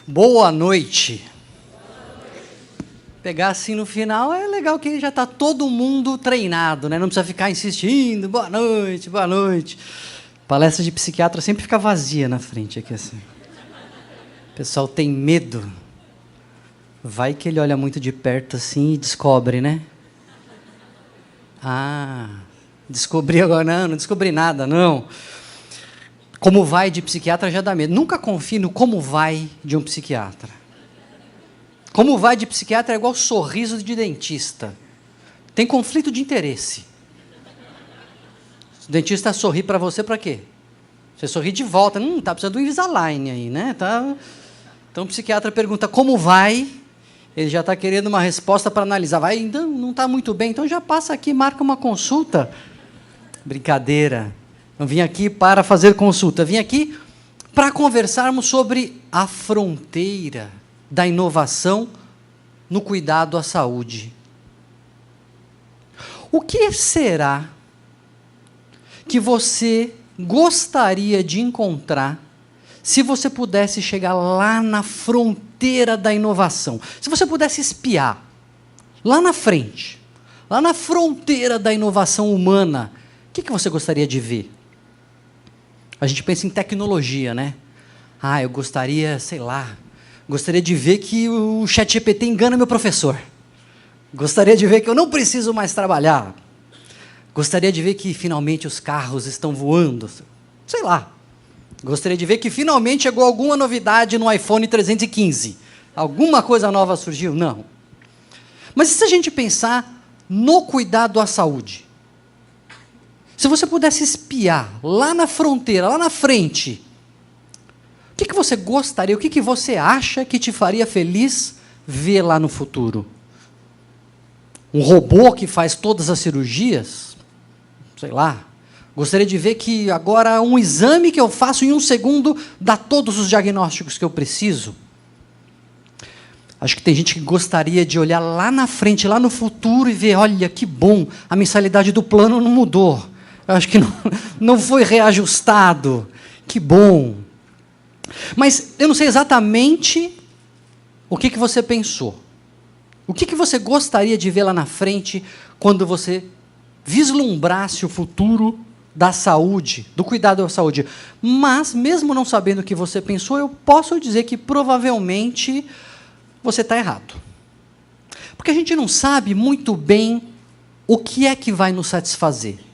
Boa noite. Pegar assim no final é legal que já está todo mundo treinado, né? Não precisa ficar insistindo, boa noite, boa noite. Palestra de psiquiatra sempre fica vazia na frente aqui assim. O pessoal tem medo. Vai que ele olha muito de perto assim e descobre, né? Ah, descobri agora, não descobri nada, não. Como vai de psiquiatra já dá medo. Nunca confie no como vai de um psiquiatra. Como vai de psiquiatra é igual sorriso de dentista. Tem conflito de interesse. O dentista sorri para você para quê? Você sorri de volta. Tá precisando do Invisalign aí, né? Tá. Então o psiquiatra pergunta como vai, ele já está querendo uma resposta para analisar. Vai, ainda não está muito bem, então já passa aqui, marca uma consulta. Brincadeira. Não vim aqui para fazer consulta, vim aqui para conversarmos sobre a fronteira da inovação no cuidado à saúde. O que será que você gostaria de encontrar se você pudesse chegar lá na fronteira da inovação? Se você pudesse espiar lá na frente, lá na fronteira da inovação humana, o que você gostaria de ver? A gente pensa em tecnologia, né? Eu gostaria, sei lá, gostaria de ver que o ChatGPT engana meu professor. Gostaria de ver que eu não preciso mais trabalhar. Gostaria de ver que finalmente os carros estão voando. Sei lá. Gostaria de ver que finalmente chegou alguma novidade no iPhone 315. Alguma coisa nova surgiu? Não. Mas e se a gente pensar no cuidado à saúde? Se você pudesse espiar lá na fronteira, lá na frente, o que você gostaria, o que você acha que te faria feliz ver lá no futuro? Um robô que faz todas as cirurgias? Sei lá. Gostaria de ver que agora um exame que eu faço em 1 segundo dá todos os diagnósticos que eu preciso? Acho que tem gente que gostaria de olhar lá na frente, lá no futuro e ver, olha que bom, a mensalidade do plano não mudou. Eu acho que não foi reajustado. Que bom. Mas eu não sei exatamente o que você pensou. O que você gostaria de ver lá na frente quando você vislumbrasse o futuro da saúde, do cuidado à saúde? Mas, mesmo não sabendo o que você pensou, eu posso dizer que provavelmente você está errado. Porque a gente não sabe muito bem o que é que vai nos satisfazer.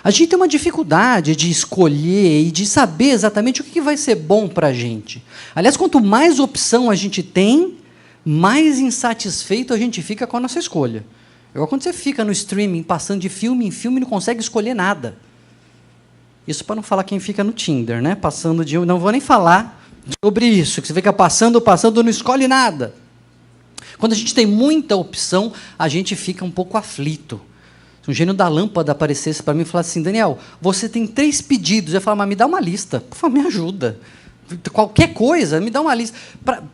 A gente tem uma dificuldade de escolher e de saber exatamente o que vai ser bom para a gente. Aliás, quanto mais opção a gente tem, mais insatisfeito a gente fica com a nossa escolha. Igual quando você fica no streaming, passando de filme em filme e não consegue escolher nada. Isso para não falar quem fica no Tinder, né? Passando de... Não vou nem falar sobre isso, que você fica passando, não escolhe nada. Quando a gente tem muita opção, a gente fica um pouco aflito. Se um gênio da lâmpada aparecesse para mim e falasse assim, Daniel, você tem 3 pedidos. Eu ia falar, mas me dá uma lista. Por favor, me ajuda. Qualquer coisa, me dá uma lista.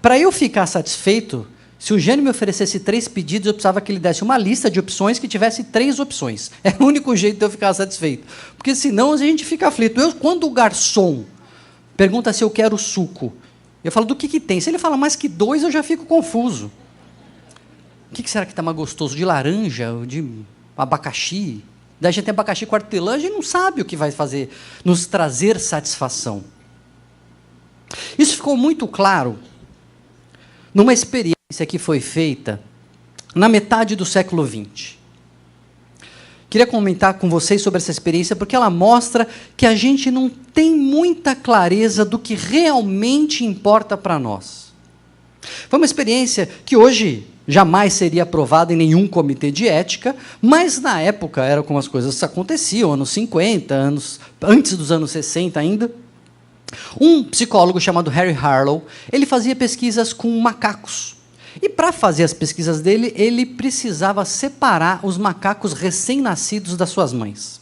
Para eu ficar satisfeito, se o gênio me oferecesse 3 pedidos, eu precisava que ele desse uma lista de opções que tivesse 3 opções. É o único jeito de eu ficar satisfeito. Porque senão a gente fica aflito. Quando o garçom pergunta se eu quero suco, eu falo, do que tem? Se ele fala mais que 2, eu já fico confuso. O que será que está mais gostoso? De laranja? De abacaxi? Daí a gente tem abacaxi com hortelã, a gente não sabe o que vai fazer, nos trazer satisfação. Isso ficou muito claro numa experiência que foi feita na metade do século XX. Queria comentar com vocês sobre essa experiência, porque ela mostra que a gente não tem muita clareza do que realmente importa para nós. Foi uma experiência que hoje jamais seria aprovada em nenhum comitê de ética, mas na época era como as coisas aconteciam, anos 50, antes dos anos 60 ainda. Um psicólogo chamado Harry Harlow, ele fazia pesquisas com macacos. E para fazer as pesquisas dele, ele precisava separar os macacos recém-nascidos das suas mães.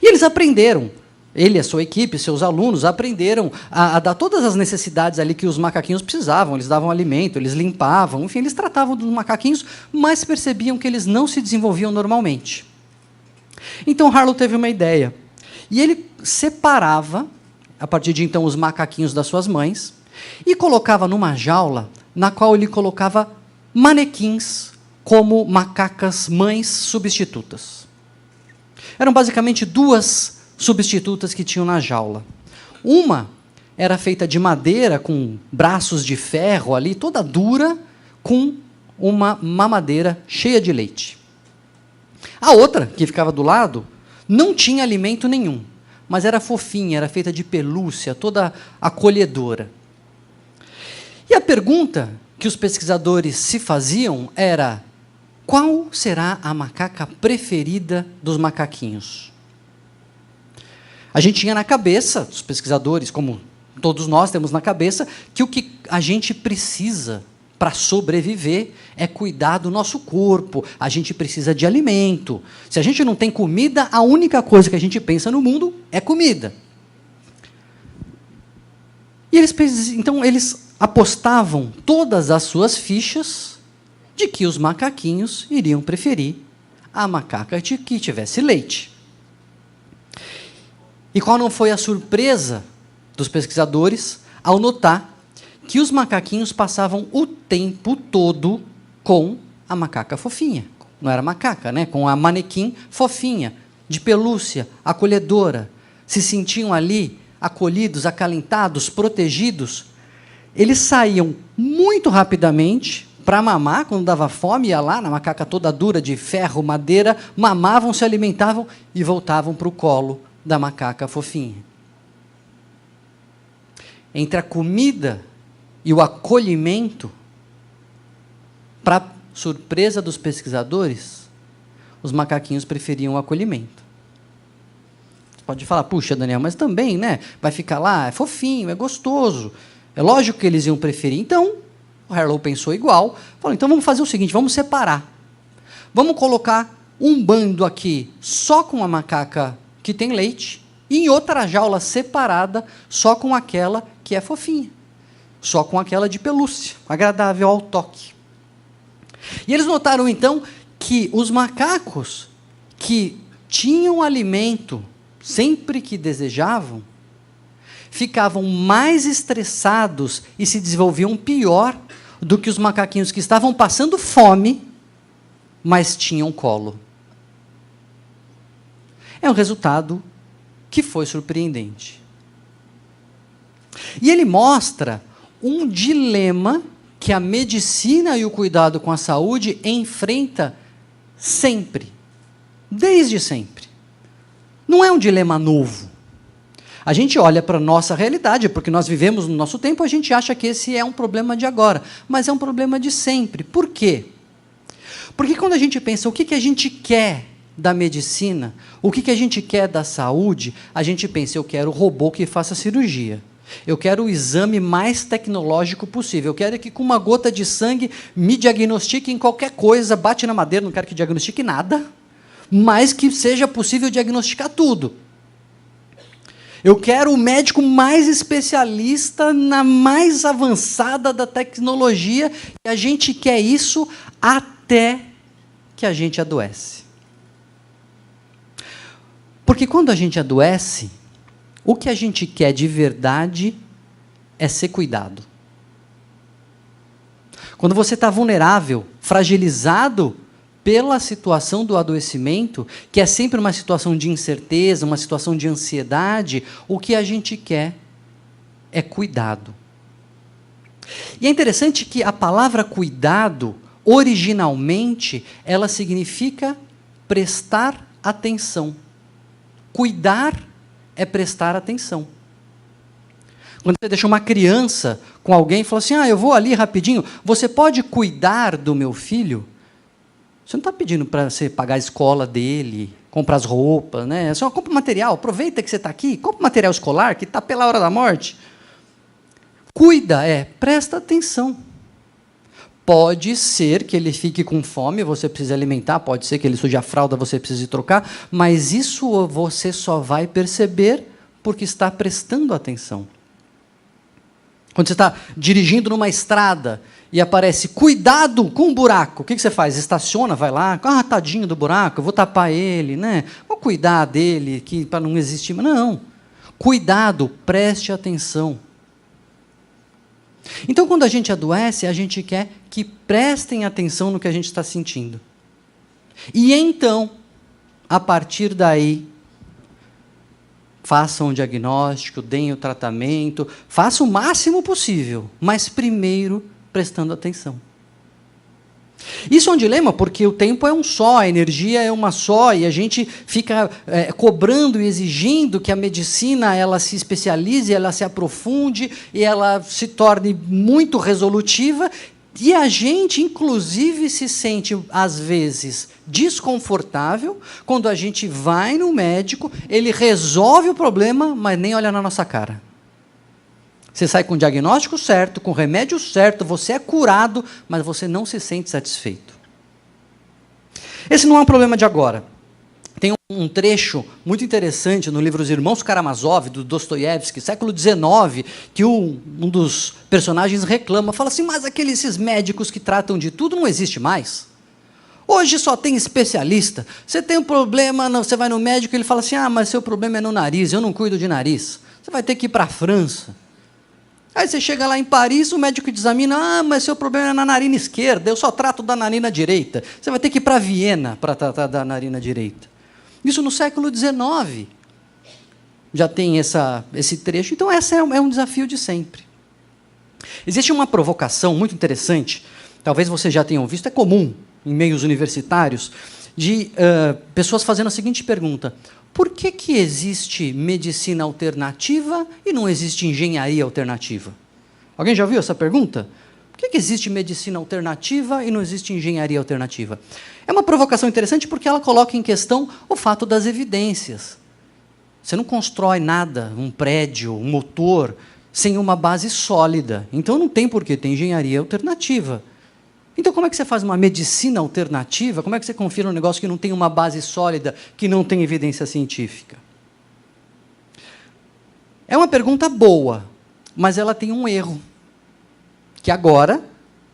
E eles aprenderam, ele e a sua equipe, seus alunos, aprenderam a dar todas as necessidades ali que os macaquinhos precisavam. Eles davam alimento, eles limpavam, enfim, eles tratavam dos macaquinhos, mas percebiam que eles não se desenvolviam normalmente. Então, Harlow teve uma ideia. E ele separava, a partir de então, os macaquinhos das suas mães, e colocava numa jaula na qual ele colocava manequins como macacas mães substitutas. Eram basicamente duas substitutas que tinham na jaula. Uma era feita de madeira, com braços de ferro ali, toda dura, com uma mamadeira cheia de leite. A outra, que ficava do lado, não tinha alimento nenhum, mas era fofinha, era feita de pelúcia, toda acolhedora. E a pergunta que os pesquisadores se faziam era: qual será a macaca preferida dos macaquinhos? A gente tinha na cabeça, os pesquisadores, como todos nós temos na cabeça, que o que a gente precisa para sobreviver é cuidar do nosso corpo, a gente precisa de alimento. Se a gente não tem comida, a única coisa que a gente pensa no mundo é comida. E então eles apostavam todas as suas fichas de que os macaquinhos iriam preferir a macaca que tivesse leite. E qual não foi a surpresa dos pesquisadores ao notar que os macaquinhos passavam o tempo todo com a macaca fofinha. Não era macaca, né? Com a manequim fofinha, de pelúcia, acolhedora. Se sentiam ali acolhidos, acalentados, protegidos. Eles saíam muito rapidamente para mamar, quando dava fome, ia lá na macaca toda dura de ferro, madeira, mamavam, se alimentavam e voltavam para o colo da macaca fofinha. Entre a comida e o acolhimento, para surpresa dos pesquisadores, os macaquinhos preferiam o acolhimento. Você pode falar, puxa, Daniel, mas também, né? Vai ficar lá, é fofinho, é gostoso. É lógico que eles iam preferir. Então, o Harlow pensou igual, falou, então vamos fazer o seguinte, vamos separar. Vamos colocar um bando aqui só com a macaca que tem leite e em outra jaula separada só com aquela que é fofinha. Só com aquela de pelúcia, agradável ao toque. E eles notaram, então, que os macacos que tinham alimento sempre que desejavam, ficavam mais estressados e se desenvolviam pior do que os macaquinhos que estavam passando fome, mas tinham colo. É um resultado que foi surpreendente. E ele mostra um dilema que a medicina e o cuidado com a saúde enfrenta sempre, desde sempre. Não é um dilema novo. A gente olha para a nossa realidade, porque nós vivemos no nosso tempo, a gente acha que esse é um problema de agora, mas é um problema de sempre. Por quê? Porque quando a gente pensa o que a gente quer da medicina, o que a gente quer da saúde, a gente pensa, eu quero o robô que faça cirurgia. Eu quero o exame mais tecnológico possível. Eu quero que com uma gota de sangue me diagnostique em qualquer coisa, bate na madeira, não quero que diagnostique nada, mas que seja possível diagnosticar tudo. Eu quero o médico mais especialista na mais avançada da tecnologia, e a gente quer isso até que a gente adoece. Porque quando a gente adoece, o que a gente quer de verdade é ser cuidado. Quando você está vulnerável, fragilizado pela situação do adoecimento, que é sempre uma situação de incerteza, uma situação de ansiedade, o que a gente quer é cuidado. E é interessante que a palavra cuidado, originalmente, ela significa prestar atenção. Cuidar é prestar atenção. Quando você deixa uma criança com alguém e fala assim, eu vou ali rapidinho, você pode cuidar do meu filho? Você não está pedindo para você pagar a escola dele, comprar as roupas, né? Só compra material, aproveita que você está aqui, compra material escolar, que está pela hora da morte. Cuida presta atenção. Pode ser que ele fique com fome, você precisa alimentar, pode ser que ele suje a fralda, você precise trocar, mas isso você só vai perceber porque está prestando atenção. Quando você está dirigindo numa estrada e aparece, cuidado com o buraco, o que você faz? Estaciona, vai lá, tadinho do buraco, eu vou tapar ele, né? Vou cuidar dele para não existir. Não, cuidado, preste atenção. Então, quando a gente adoece, a gente quer que prestem atenção no que a gente está sentindo. E então, a partir daí, façam o diagnóstico, deem o tratamento, façam o máximo possível, mas primeiro prestando atenção. Isso é um dilema, porque o tempo é um só, a energia é uma só, e a gente fica cobrando e exigindo que a medicina ela se especialize, ela se aprofunde, e ela se torne muito resolutiva, e a gente, inclusive, se sente, às vezes, desconfortável quando a gente vai no médico, ele resolve o problema, mas nem olha na nossa cara. Você sai com o diagnóstico certo, com o remédio certo, você é curado, mas você não se sente satisfeito. Esse não é um problema de agora. Tem um trecho muito interessante no livro Os Irmãos Karamazov, do Dostoiévski, século XIX, que um dos personagens reclama, fala assim, mas esses médicos que tratam de tudo não existe mais. Hoje só tem especialista. Você tem um problema, você vai no médico e ele fala assim, mas seu problema é no nariz, eu não cuido de nariz. Você vai ter que ir para a França. Aí você chega lá em Paris, o médico te examina, mas seu problema é na narina esquerda, eu só trato da narina direita. Você vai ter que ir para Viena para tratar da narina direita. Isso no século XIX. Já tem esse trecho. Então, esse é um desafio de sempre. Existe uma provocação muito interessante, talvez vocês já tenham visto, é comum em meios universitários, de pessoas fazendo a seguinte pergunta: por que existe medicina alternativa e não existe engenharia alternativa? Alguém já ouviu essa pergunta? Por que existe medicina alternativa e não existe engenharia alternativa? É uma provocação interessante porque ela coloca em questão o fato das evidências. Você não constrói nada, um prédio, um motor, sem uma base sólida. Então não tem por que ter engenharia alternativa. Então, como é que você faz uma medicina alternativa? Como é que você confia num negócio que não tem uma base sólida, que não tem evidência científica? É uma pergunta boa, mas ela tem um erro. Que agora,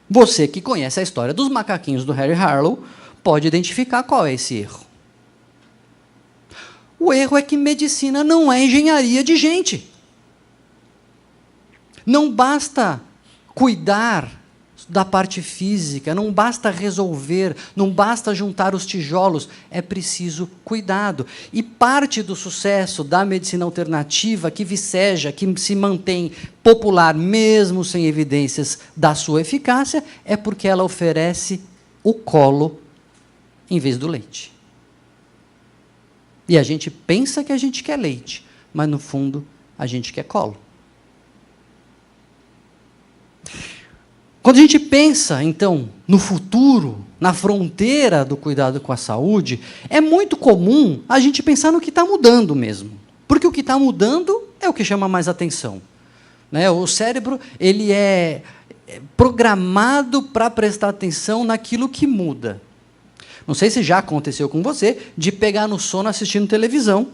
você que conhece a história dos macaquinhos do Harry Harlow, pode identificar qual é esse erro. O erro é que medicina não é engenharia de gente. Não basta cuidar da parte física, não basta resolver, não basta juntar os tijolos, é preciso cuidado. E parte do sucesso da medicina alternativa, que viceja, que se mantém popular, mesmo sem evidências da sua eficácia, é porque ela oferece o colo em vez do leite. E a gente pensa que a gente quer leite, mas, no fundo, a gente quer colo. Quando a gente pensa, então, no futuro, na fronteira do cuidado com a saúde, é muito comum a gente pensar no que está mudando mesmo. Porque o que está mudando é o que chama mais atenção. Né? O cérebro ele é programado para prestar atenção naquilo que muda. Não sei se já aconteceu com você, de pegar no sono assistindo televisão,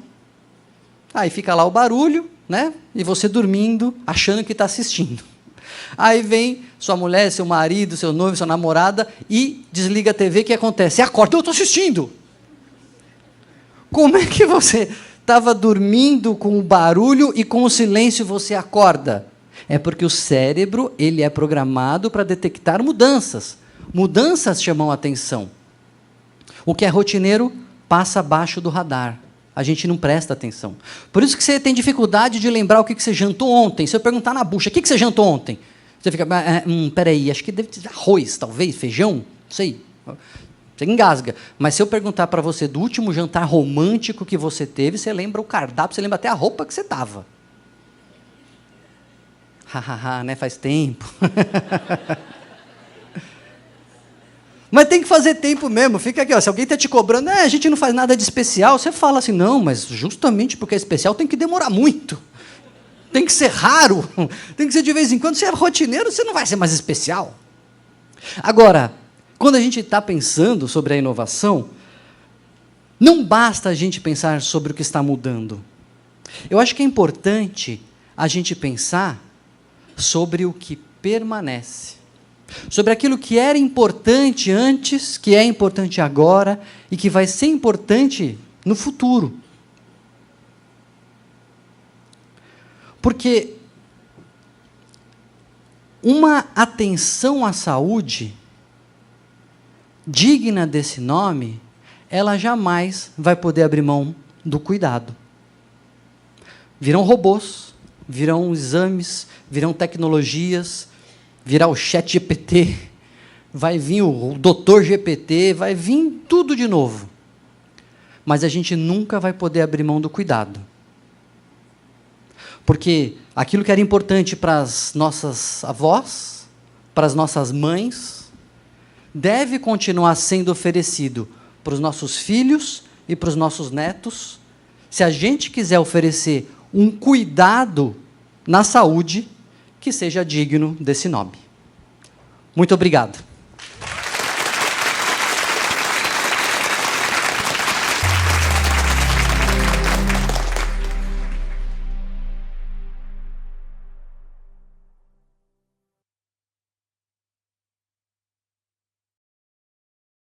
aí fica lá o barulho, né? E você dormindo, achando que está assistindo. Aí vem sua mulher, seu marido, seu noivo, sua namorada e desliga a TV, o que acontece? Você acorda, eu estou assistindo. Como é que você estava dormindo com o barulho e com o silêncio você acorda? É porque o cérebro ele é programado para detectar mudanças. Mudanças chamam a atenção. O que é rotineiro passa abaixo do radar. A gente não presta atenção. Por isso que você tem dificuldade de lembrar o que você jantou ontem. Se eu perguntar na bucha, o que você jantou ontem? Você fica, peraí, acho que deve ter arroz, talvez, feijão, não sei. Você engasga. Mas se eu perguntar para você do último jantar romântico que você teve, você lembra o cardápio, você lembra até a roupa que você estava. Hahaha, né? Faz tempo. Mas tem que fazer tempo mesmo. Fica aqui, ó, se alguém está te cobrando, a gente não faz nada de especial, você fala assim, não, mas justamente porque é especial tem que demorar muito. Tem que ser raro, tem que ser de vez em quando. Se é rotineiro, você não vai ser mais especial. Agora, quando a gente está pensando sobre a inovação, não basta a gente pensar sobre o que está mudando. Eu acho que é importante a gente pensar sobre o que permanece. Sobre aquilo que era importante antes, que é importante agora e que vai ser importante no futuro. Porque uma atenção à saúde digna desse nome, ela jamais vai poder abrir mão do cuidado. Virão robôs, virão exames, virão tecnologias, virá o chat GPT, vai vir o doutor GPT, vai vir tudo de novo. Mas a gente nunca vai poder abrir mão do cuidado. Porque aquilo que era importante para as nossas avós, para as nossas mães, deve continuar sendo oferecido para os nossos filhos e para os nossos netos, se a gente quiser oferecer um cuidado na saúde que seja digno desse nome. Muito obrigado.